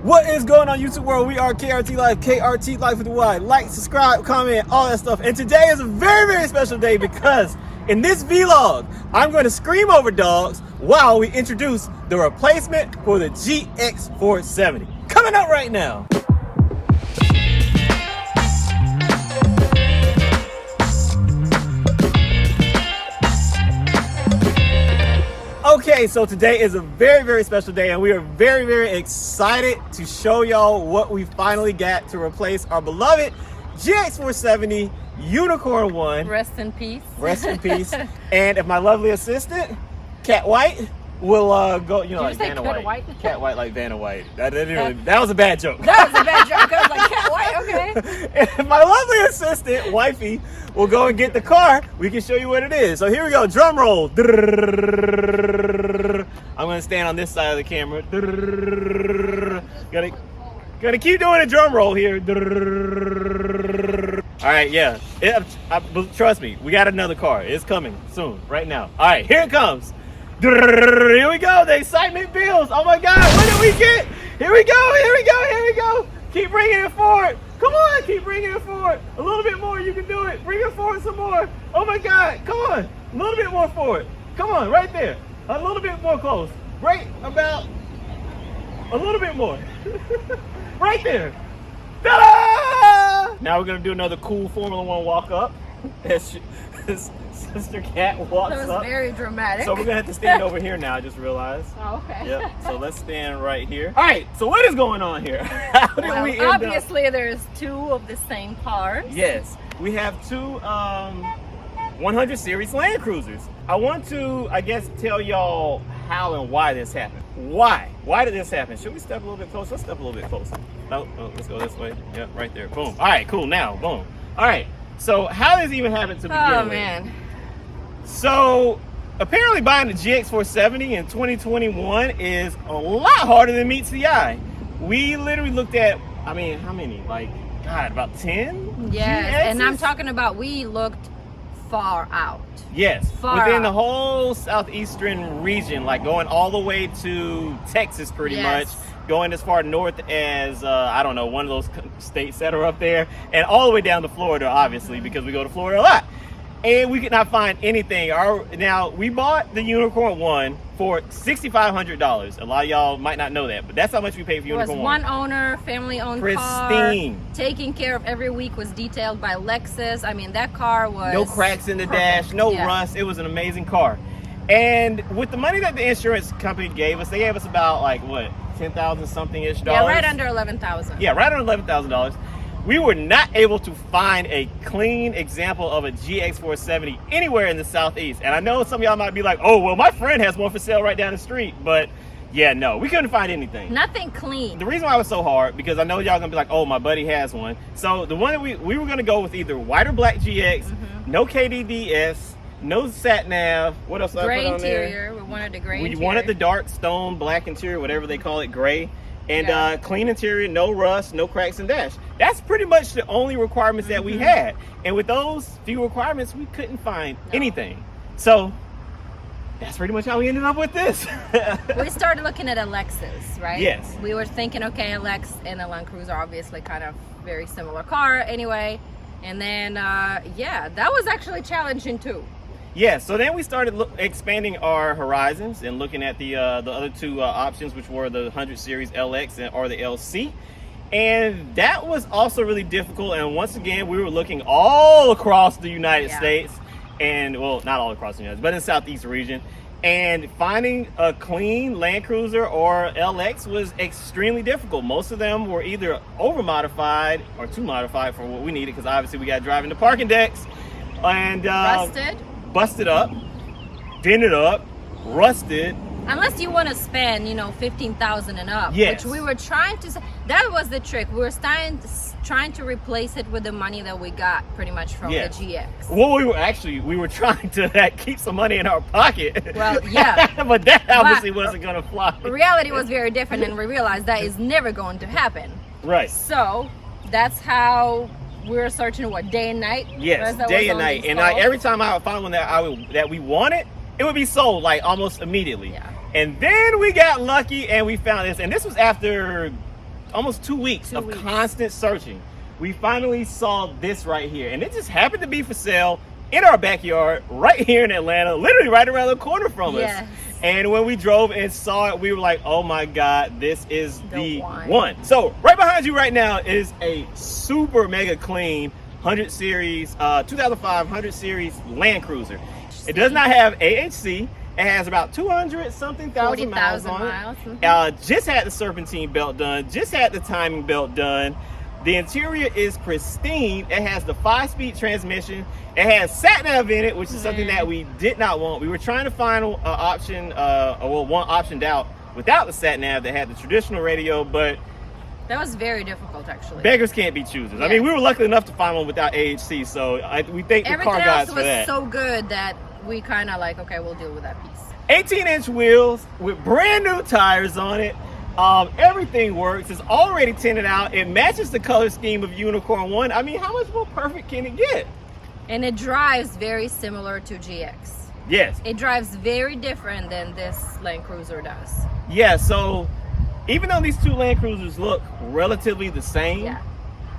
What is going on YouTube world? We are KRT LYFE, KRT LYFE with a Y. Like, subscribe, comment, all that stuff. And today is a very, very special day because in this vlog, I'm going to scream over dogs while we introduce the replacement for the GX470. Coming up right now. Okay, so today is a very, very special day and we are very, very excited to show y'all what we finally got to replace our beloved GX470 Unicorn One. Rest in peace. Rest in peace. And if my lovely assistant, Cat White, will go, you know, like Vanna White. Cat White like Vanna White. That was a bad joke. That was a bad joke. I was like, Cat White, okay. If my lovely assistant, Wifey, will go and get the car, we can show you what it is. So here we go, drum roll. I'm gonna stand on this side of the camera. Gotta keep doing a drum roll here. All right, yeah. Trust me, we got another car. It's coming soon, right now. All right, here it comes. Here we go. The excitement builds. Oh my God, what did we get? Here we go. Here we go. Here we go. Keep bringing it forward. Come on, keep bringing it forward. A little bit more, you can do it. Bring it forward some more. Oh my God, come on. A little bit more forward. Come on, right there. A little bit more close. Right about a little bit more. Right there. Ta-da! Now we're gonna do another cool Formula One walk up. As Sister Cat walks up. That was very dramatic. So we're gonna have to stand over here now, I just realized. Oh, okay. Yep. So let's stand right here. All right, so what is going on here? How did we end obviously up? There's two of the same cars. Yes, we have two 100 series Land Cruisers. I want to, I guess, tell y'all how and why this happened. Why did this happen? Should we step a little bit closer? Let's step a little bit closer. No, let's go this way. Yep, right there. Boom. All right, cool. Now, boom. All right. So how does this even happen to begin with? Oh man. So apparently buying the GX470 in 2021 is a lot harder than meets the eye. We literally looked at, I mean, how many? Like, God, about 10? Yes, GXs? and I'm talking about we looked far out. Yes, far within out. the whole southeastern region, like going all the way to Texas pretty much. Going as far north as, I don't know, one of those states that are up there. And all the way down to Florida, obviously, because we go to Florida a lot. And we could not find anything. Now, we bought the Unicorn One for $6,500. A lot of y'all might not know that, but that's how much we paid for Unicorn One. It was one owner, family-owned pristine car. Taken care of every week, was detailed by Lexus. I mean, that car was no cracks in the dash, no rust. It was an amazing car. And with the money that the insurance company gave us, they gave us about, like, what, 10,000 something-ish dollars? Yeah, right under 11,000. Yeah, right under $11,000. We were not able to find a clean example of a GX470 anywhere in the Southeast. And I know some of y'all might be like, oh, well, my friend has one for sale right down the street. But yeah, no, we couldn't find anything. Nothing clean. The reason why it was so hard, because I know y'all gonna be like, oh, my buddy has one. So the one that we were gonna go with either white or black GX, no KDDS, no sat nav. What else did I put on there? Gray interior. We wanted the gray interior. We wanted the dark stone black interior, whatever they call it, gray. And clean interior, no rust, no cracks and dash. That's pretty much the only requirements that we had. And with those few requirements, we couldn't find anything. So that's pretty much how we ended up with this. We started looking at a Lexus, right? Yes. We were thinking, okay, a Lex and a Land Cruiser are obviously kind of very similar car anyway. And then, yeah, that was actually challenging too. Yeah, so then we started expanding our horizons and looking at the other two options, which were the 100 Series LX or the LC. And that was also really difficult. And once again, we were looking all across the United States. And, well, not all across the United States, but in the Southeast region. And finding a clean Land Cruiser or LX was extremely difficult. Most of them were either over-modified or too modified for what we needed, because obviously we got to drive into parking decks. And busted up, dented up, rusted. Unless you want to spend, you know, 15,000 and up, yes. Which we were trying to. That was the trick. We were trying to replace it with the money that we got pretty much from the GX. Well, we were trying to keep some money in our pocket. Well, yeah, but that obviously wasn't going to fly. Reality was very different, and we realized that is never going to happen. Right. So that's how. We were searching day and night. Yes, day and night. And every time I found one that we wanted, it would be sold like almost immediately. Yeah. And then we got lucky and we found this. And this was after almost 2 weeks of 2 weeks. constant searching, we finally saw this right here, and it just happened to be for sale in our backyard right here in Atlanta, literally right around the corner from us. Yes. And when we drove and saw it, we were like, oh my God, this is the one. one. So right behind you right now is a super mega clean 100 series, 2005 100 series Land Cruiser. It does not have AHC. It has about 200 something thousand miles 40,000 on miles. it. Mhm. Just had the serpentine belt done, just had the timing belt done. The interior is pristine. It has the 5-speed transmission. It has sat nav in it, which is something that we did not want. We were trying to find an option, or one optioned out without the sat nav that had the traditional radio, but That was very difficult, actually. beggars can't be choosers. I mean, we were lucky enough to find one without AHC, so we thank the car Everything guys else for that. was so good that we kind of like, okay, we'll deal with that piece. 18-inch wheels with brand new tires on it. Everything works. It's already tinted out. It matches the color scheme of Unicorn 1. I mean, how much more perfect can it get? And it drives very similar to GX. Yes. It drives very different than this Land Cruiser does. Yeah, so even though these two Land Cruisers look relatively the same, Yeah.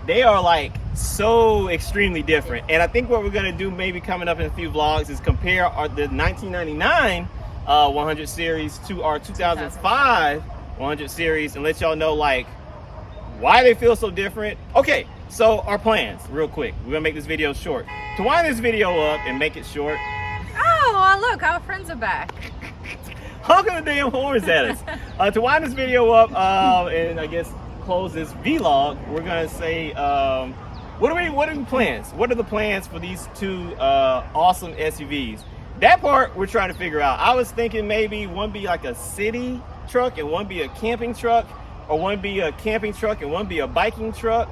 they are like so extremely different. And I think what we're gonna do maybe coming up in a few vlogs is compare the 1999 100 series to our 2005 100 series and let y'all know like why they feel so different. Okay, so our plans real quick. We're gonna make this video short. To wind this video up and make it short, Oh, well, look, our friends are back. honking the damn horns at us. To wind this video up and I guess close this vlog, we're gonna say what are the plans? What are the plans for these two awesome SUVs? That part we're trying to figure out. I was thinking maybe one be like a city truck and one be a camping truck, or one be a camping truck and one be a biking truck.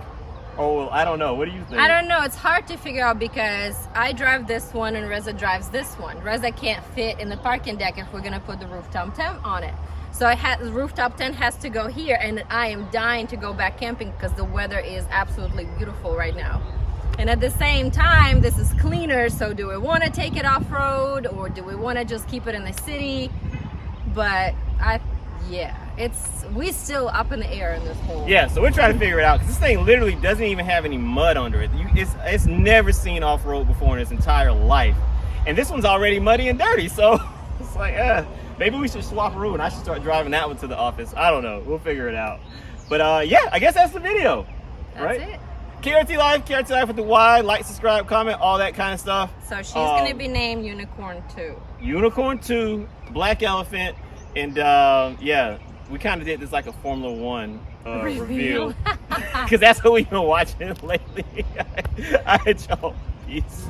Or I don't know. What do you think? I don't know. It's hard to figure out because I drive this one and Reza drives this one. Reza can't fit in the parking deck if we're gonna put the rooftop tent on it. So the rooftop tent has to go here, and I am dying to go back camping because the weather is absolutely beautiful right now. And at the same time, this is cleaner. So do we want to take it off road or do we want to just keep it in the city? But we still up in the air in this whole. Yeah, so we're trying to figure it out because this thing literally doesn't even have any mud under it. It's never seen off road before in its entire life, and this one's already muddy and dirty. So it's like, maybe we should swap a road and I should start driving that one to the office. I don't know. We'll figure it out. But yeah, I guess that's the video. That's it. KRT LYFE with the Y. Like, subscribe, comment, all that kind of stuff. So she's gonna be named Unicorn 2. Unicorn 2, Black Elephant, and yeah, we kind of did this like a Formula 1 review because that's what we've been watching lately. All right, y'all. Peace.